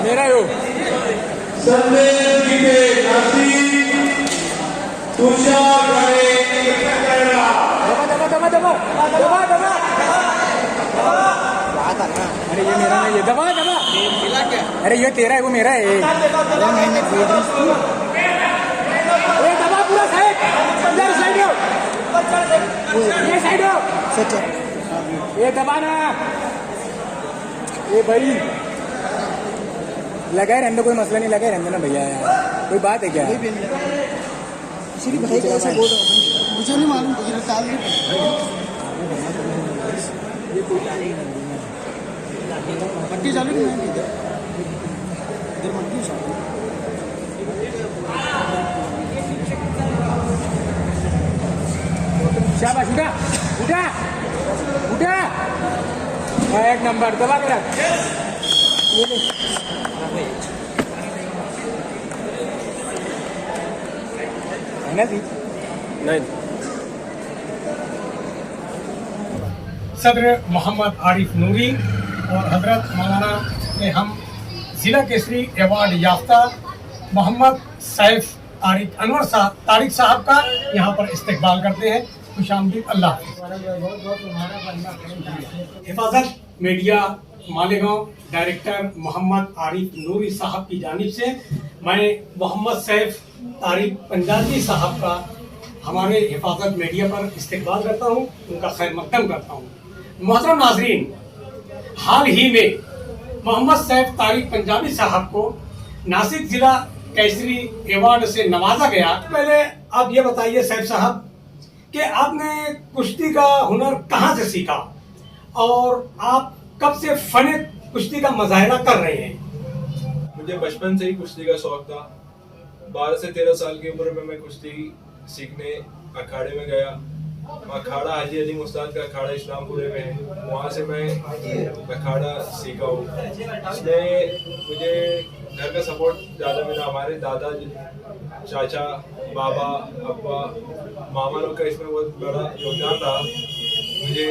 मेरा हो संदेश गीते नासिक तुषार गाणे दबा दबा दबा दबा दबा दबा अरे ये मेरा नहीं है दबा दबा मिला क्या अरे ये तेरा है वो मेरा है ये दबा पूरा साइड अंदर साइड हो ये साइड हो सच ये दबाना ये भाई लगाए रहने कोई मसला नहीं लगाए रहने ना भैया यार कोई बात है क्या इसीलिए भाई कैसे बोल रहा हूँ मुझे नहीं मालूम मुझे टाल नहीं पट्टी चालू नहीं है इधर मट्टी चालू शाबाश उठा उठा उठा एक नंबर दबा मेरा है ना जी नहीं सदर मोहम्मद आरिफ नूरी और हजरत मौलाना ने हम जिला केसरी अवार्ड याफ्ता मोहम्मद सैफ अनवर तारिक साहब का यहाँ पर इस्तकबाल करते हैं। खुशामदीद अल्लाह। हिफाजत मीडिया मालेगांव डायरेक्टर मोहम्मद आरिफ नूरी साहब की जानिब से मैं मोहम्मद सैफ तारिक पंजाबी साहब का हमारे हिफाजत मीडिया पर इस्तकबाल करता हूँ, उनका खैर मकदम करता हूँ। मोहतरम नाजरीन, हाल ही में मोहम्मद सैफ तारिक पंजाबी साहब को नासिक जिला केसरी अवार्ड से नवाजा गया। पहले आप ये बताइए सैफ साहब कि आपने कुश्ती का हुनर कहाँ से सीखा और आप कब से फन कुश्ती का मुजाहिरा कर रहे हैं? मुझे बचपन से ही कुश्ती का शौक था। 12 से 13 साल की उम्र में मैं कुश्ती सीखने अखाड़े में गया। अखाड़ा हाजी अली मुस्ताद का अखाड़ा इस्लामपुरे में है, वहाँ से मैं अखाड़ा सीखा हूँ। इसमें मुझे घर का सपोर्ट ज़्यादा मिला। हमारे दादा, चाचा, बाबा, अब्बा, मामा लोग का इसमें बहुत बड़ा योगदान था मुझे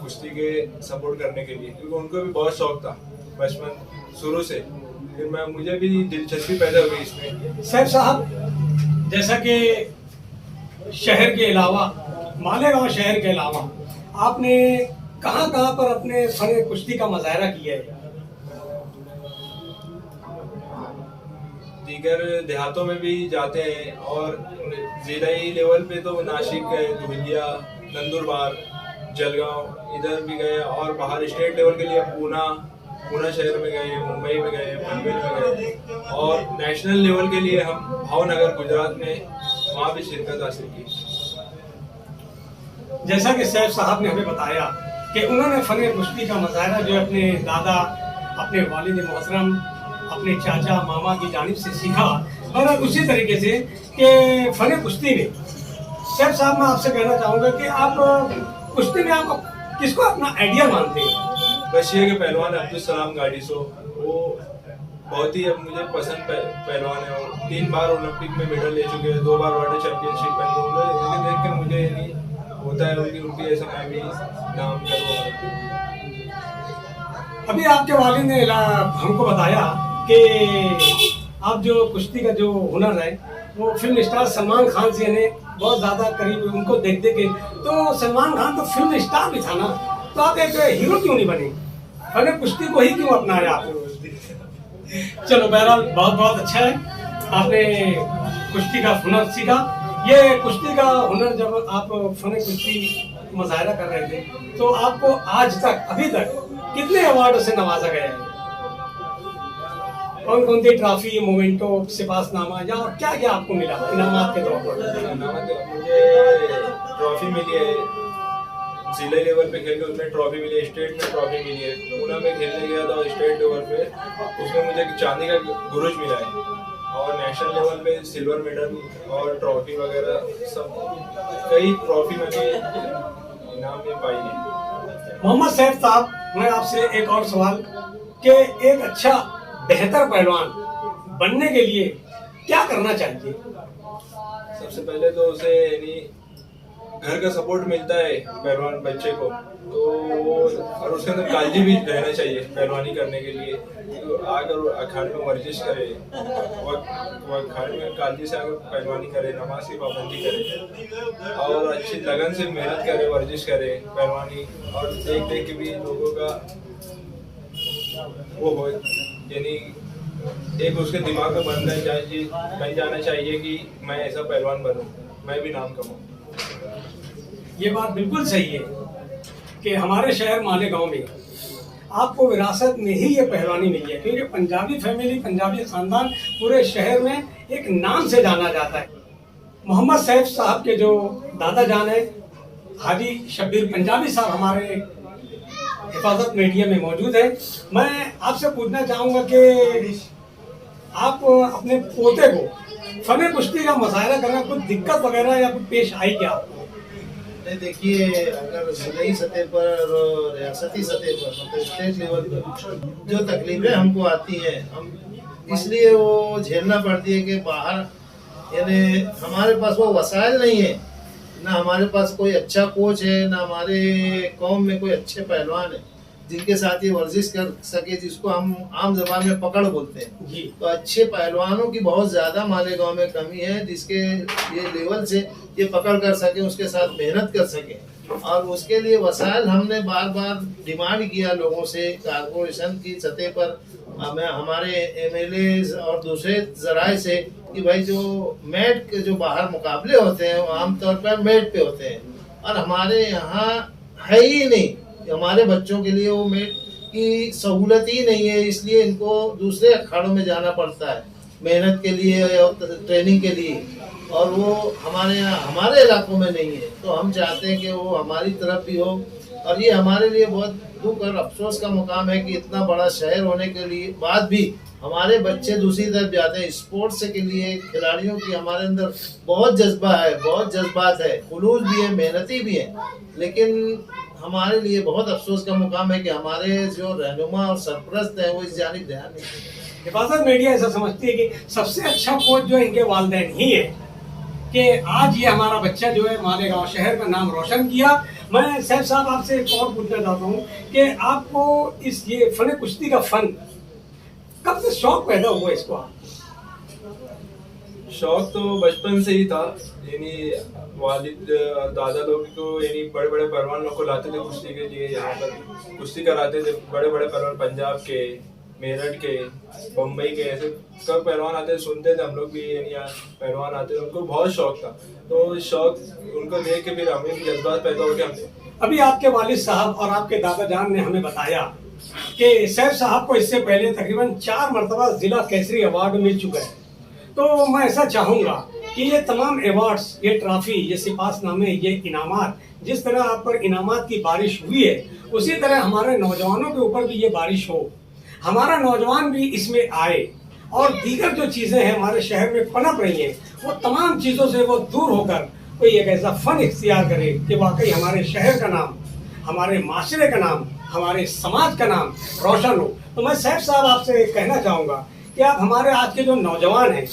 कुश्ती के सपोर्ट करने के लिए, क्योंकि उनको भी बहुत शौक था बचपन शुरू से। फिर मुझे भी दिलचस्पी पैदा हुई इसमें। सैफ साहब, जैसा कि शहर के अलावा मालेगांव शहर के अलावा आपने कहाँ पर अपने फन कुश्ती का मुजाहिरा किया है? दीगर देहातों में भी जाते हैं और जिलाई लेवल पे तो नासिक गए, धुलिया, नंदुरबार, जलगांव इधर भी गए और बाहर स्टेट लेवल के लिए पूना शहर में गए, मुंबई में गए, पनवेल में गए और नेशनल लेवल के लिए हम भावनगर गुजरात में वहाँ भी शिरकत हासिल की। जैसा कि सैफ साहब ने हमें बताया कि उन्होंने फन कुश्ती का मुजाहिरा जो अपने दादा, अपने वालिद मोहतरम, अपने चाचा, मामा की जानिब से सीखा और उसी तरीके से कि फन कुश्ती में सैफ साहब मैं आपसे कहना चाहूँगा कि आप कुश्ती में आप किसको अपना आइडिया मानते हैं? रशिया के पहलवान अब्दुल सलाम गाडिसो, वो बहुत ही अब मुझे पसंद पहलवान है और 3 बार ओलंपिक में मेडल ले चुके हैं, 2 बार वर्ल्ड चैंपियनशिप में। उन्हें देख कर मुझे नहीं होता है उनकी ऐसा मैं भी नाम करूँ। अभी आपके वालिद ने हमको बताया कि आप जो कुश्ती का जो हुनर है वो फिल्म स्टार सलमान खान से यानी बहुत ज्यादा करीब उनको देख के, तो सलमान खान तो फिल्म स्टार भी था ना, तो आप एक हीरो क्यों नहीं बने? अरे कुश्ती को ही क्यों अपनाया आपने? चलो बहरहाल बहुत बहुत अच्छा है, आपने कुश्ती का हुनर सीखा। ये कुश्ती का हुनर जब आप फन कुश्ती मुजाहिरा कर रहे थे तो आपको आज तक अभी तक कितने अवार्ड से नवाजा गया है? कौन कौन सी ट्रॉफी, मोमेंटो, सिपासनामा या क्या क्या आपको मिला इनामात के तौर पर? मुझे ट्रॉफी मिली है, जिले लेवल पे खेल के उसमें ट्रॉफी मिली है, स्टेट में ट्रॉफी मिली है। पूना में खेलने गया था स्टेट लेवल पे, उसमें मुझे चांदी का गुरुज मिला है और नेशनल लेवल पे सिल्वर मेडल और ट्रॉफी वगैरह सब कई ट्रॉफी मैंने इनाम में पाई है। मोहम्मद सैफ साहब, मैं आपसे एक और सवाल कि एक अच्छा बेहतर पहलवान बनने के लिए क्या करना चाहिए? सबसे पहले तो उसे घर का सपोर्ट मिलता है पहलवान बच्चे को, तो और उसके अंदर काळजी भी रहना चाहिए पहलवानी करने के लिए। तो आकर अखाड़े में वर्जिश करे, वो अखाड़े में काळजी से आकर पहलवानी करे, नमाज की पाबंदी करे और अच्छी लगन से मेहनत करे, वर्जिश करे पहलवानी, और देख देख के भी लोगों का वो हो, यानी एक उसके दिमाग में बन जाना चाहिए कि मैं ऐसा पहलवान बनूं, मैं भी नाम कमाऊं। ये बात बिल्कुल सही है कि हमारे शहर मालेगांव में आपको विरासत में ही ये पहलवानी मिली है, क्योंकि पंजाबी फैमिली, पंजाबी खानदान पूरे शहर में एक नाम से जाना जाता है। मोहम्मद सैफ साहब के जो दादा जान है हाजी शब्बीर पंजाबी साहब हमारे हिफाजत मीडिया में मौजूद है। मैं आपसे पूछना चाहूँगा कि आप अपने पोते को फन कुश्ती का मुशायरा करना कुछ दिक्कत वगैरह या कुछ पेश आई क्या आपको? नहीं, देखिए, अगर जिले सतह पर और रियासती सतह पर, मतलब स्टेट लेवल पर जो तकलीफें हमको आती हैं, हम इसलिए वो झेलना पड़ती है कि बाहर, यानी हमारे पास वो वसाइल नहीं है, ना हमारे पास कोई अच्छा कोच है, ना हमारे कौम में कोई अच्छे पहलवान है जिनके साथ ये वर्जिश कर सके, जिसको हम आम जबान में पकड़ बोलते हैं जी। तो अच्छे पहलवानों की बहुत ज्यादा मालेगांव में कमी है, जिसके ये लेवल से ये पकड़ कर सके, उसके साथ मेहनत कर सके। और उसके लिए वसाइल हमने बार बार डिमांड किया लोगों से, कारपोरेशन की सतह पर, हमारे एमएलए और दूसरे जराए से, कि भाई जो मैट के जो बाहर मुकाबले होते हैं वो आमतौर पर मैट पे होते हैं, और हमारे यहाँ है ही नहीं, हमारे बच्चों के लिए वो मैट की सहूलत ही नहीं है, इसलिए इनको दूसरे अखाड़ों में जाना पड़ता है मेहनत के लिए और ट्रेनिंग के लिए, और वो हमारे यहाँ हमारे इलाकों में नहीं है। तो हम चाहते हैं कि वो हमारी तरफ भी हो, और ये हमारे लिए बहुत दुख और अफसोस का मुकाम है कि इतना बड़ा शहर होने के लिए बाद भी हमारे बच्चे दूसरी तरफ जाते हैं। स्पोर्ट्स के लिए खिलाड़ियों की हमारे अंदर बहुत जज्बा है, बहुत जज्बात है, खुलूस भी है, मेहनती भी है, लेकिन हमारे लिए बहुत अफसोस का मुकाम है कि हमारे जो रहनुमा और सरपरस्त हैं वो इस जानिब ध्यान नहीं देते। हिफाजत मीडिया ऐसा समझती है कि सबसे अच्छा कोच जो इनके वालिदैन ही है, कि आज ये हमारा बच्चा जो है मालेगांव शहर का नाम रोशन किया। मैं सैफ साहब आपसे एक और पूछना चाहता हूँ कि आपको इस ये फन कुश्ती का फन कब से शौक पैदा हुआ इसको? आप शौक तो बचपन से ही था, यानी वालिद दादा लोग को, यानी बड़े बड़े पहलवान लोग को लाते थे कुश्ती के लिए, यहाँ पर कुश्ती कराते थे बड़े बड़े पहलवान, पंजाब के, मेरठ के, बम्बई के, ऐसे सब पहलवान आते थे, सुनते थे हम लोग भी, यानी यहाँ पहलवान आते थे, उनको बहुत शौक था। तो शौक उनको देख के फिर हमें भी जज्बात पैदा हो गया। अभी आपके वालिद साहब और आपके दादा जान ने हमें बताया कि सैफ साहब को इससे पहले तकरीबन 4 मरतबा जिला केसरी अवार्ड मिल चुका है। तो मैं ऐसा चाहूँगा कि ये तमाम अवार्ड्स, ये ट्रॉफी, ये सिपासनामे, ये इनामात, जिस तरह आप पर इनामात की बारिश हुई है, उसी तरह हमारे नौजवानों के ऊपर भी ये बारिश हो, हमारा नौजवान भी इसमें आए, और दीगर जो चीज़ें हैं हमारे शहर में पनप रही हैं, वो तमाम चीज़ों से वो दूर होकर कोई एक ऐसा फन इख्तियार करे कि वाकई हमारे शहर का नाम, हमारे माशरे का नाम, हमारे समाज का नाम रोशन हो। तो मैं सैफ साहब आपसे कहना चाहूँगा कि आप हमारे आज के जो नौजवान हैं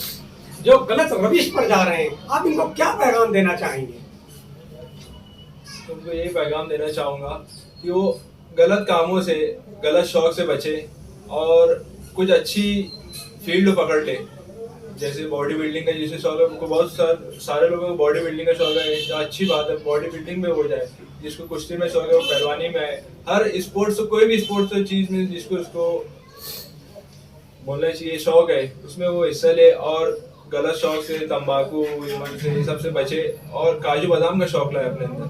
जो गलत रविश पर जा रहे हैं, आप इनको क्या पैगाम देना चाहेंगे? उनको यही पैगाम देना चाहूँगा कि वो गलत कामों से, गलत शौक से बचे और कुछ अच्छी फील्ड पकड़ ले, जैसे बॉडी बिल्डिंग का जिसे शौक है, उनको बहुत सारे लोगों को बॉडी बिल्डिंग का शौक है, तो अच्छी बात है, बॉडी बिल्डिंग में हो जाए। जिसको कुश्ती में शौक है वो पहलवानी में आए, हर स्पोर्ट्स, कोई भी स्पोर्ट्स चीज में जिसको उसको बोलना चाहिए शौक है उसमें वो हिस्सा ले, और गलत शौक से, तंबाकू से, सबसे बचे, और काजू बादाम का शौक लाए अपने अंदर,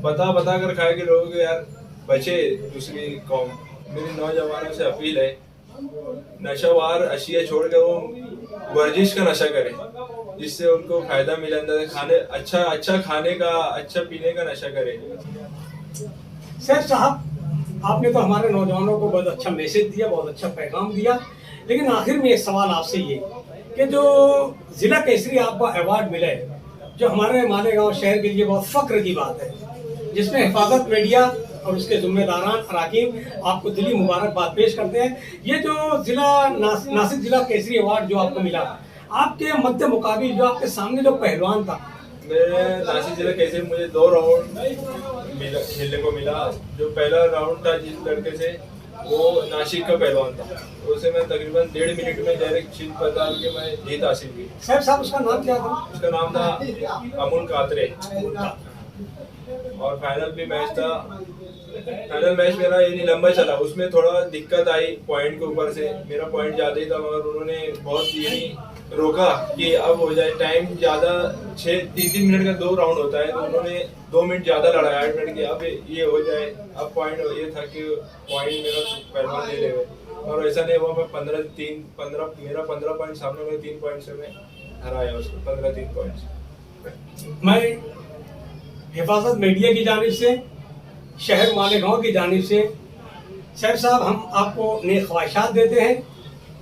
बता कर खाए कि लोगों को यार बचे दूसरी कौम। मेरी नौजवानों से अपील है, नशावार अशिया छोड़कर वो वर्जिश का नशा करें, जिससे उनको फायदा मिले, अंदर खाने अच्छा खाने का, अच्छा पीने का नशा करें। सैफ साहब, आपने तो हमारे नौजवानों को बहुत अच्छा मैसेज दिया, बहुत अच्छा पैगाम दिया, लेकिन आखिर में एक सवाल आपसे ये कि जो जिला केसरी आपको अवार्ड मिला है, जो हमारे मालेगांव शहर के लिए बहुत फख्र की बात है, जिसमें हिफाजत मीडिया और उसके जिम्मेदारान अराकीन आपको दिली मुबारकबाद पेश करते हैं। ये जो जिला नासिक जिला केसरी अवार्ड जो आपको मिला, आपके मध्य मुकाबिल जो आपके सामने जो पहलवान था, मेरे नासिक जिला कैसे मुझे 2 राउंड खेलने को मिला। जो पहला राउंड था जिस लड़के से, वो नासिक का पहलवान था, उसे मैं तकरीबन 1.5 मिनट में डायरेक्ट शीट बता के मैं जीत हासिल की। साहब उसका नाम क्या था? उसका नाम था अमूल कातरे। और फाइनल भी मैच था। फाइनल मैच मेरा ये नहीं लंबा चला, उसमें थोड़ा दिक्कत आई पॉइंट के ऊपर से। मेरा पॉइंट ज़्यादा ही था, मगर उन्होंने बहुत यही रोका कि अब हो जाए। टाइम ज़्यादा 3 मिनट का 2 राउंड होता है, तो उन्होंने 2 मिनट ज़्यादा लड़ाया 8 मिनट के, अब ये हो जाए। अब पॉइंट ये था कि पॉइंट मेरा पहलवान ले ले, और ऐसा नहीं हुआ। मैं 15 पॉइंट सामने में 3 पॉइंट से मैं हराया उसको, 15-3 पॉइंट। मैं हिफाजत मीडिया की जानिब से, शहर मालेगांव की जानिब से सैफ साहब हम आपको नेक ख्वाहिशात देते हैं,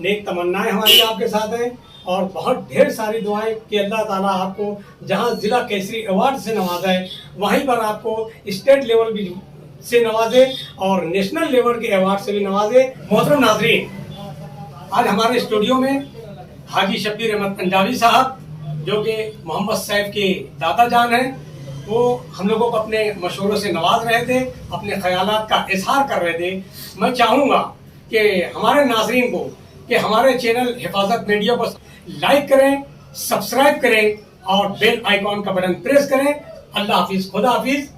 नेक तमन्नाएं हमारी आपके साथ हैं, और बहुत ढेर सारी दुआएं कि अल्लाह ताला आपको जहां जिला केसरी अवार्ड से नवाजा है, वहीं पर आपको स्टेट लेवल भी से नवाजे और नेशनल लेवल के अवार्ड से भी नवाजे। मोहतरम नाजरीन, आज हमारे स्टूडियो में हाजी शब्बीर अहमद पंजाबी साहब, जो कि मोहम्मद सैफ के दादा जान हैं, वो हम लोगों को अपने मशवरों से नवाज रहे थे, अपने ख्यालात का इजहार कर रहे थे। मैं चाहूँगा कि हमारे नाजरीन को कि हमारे चैनल हिफाजत मीडिया को लाइक करें, सब्सक्राइब करें और बेल आइकॉन का बटन प्रेस करें। अल्लाह हाफिज, खुदा हाफिज।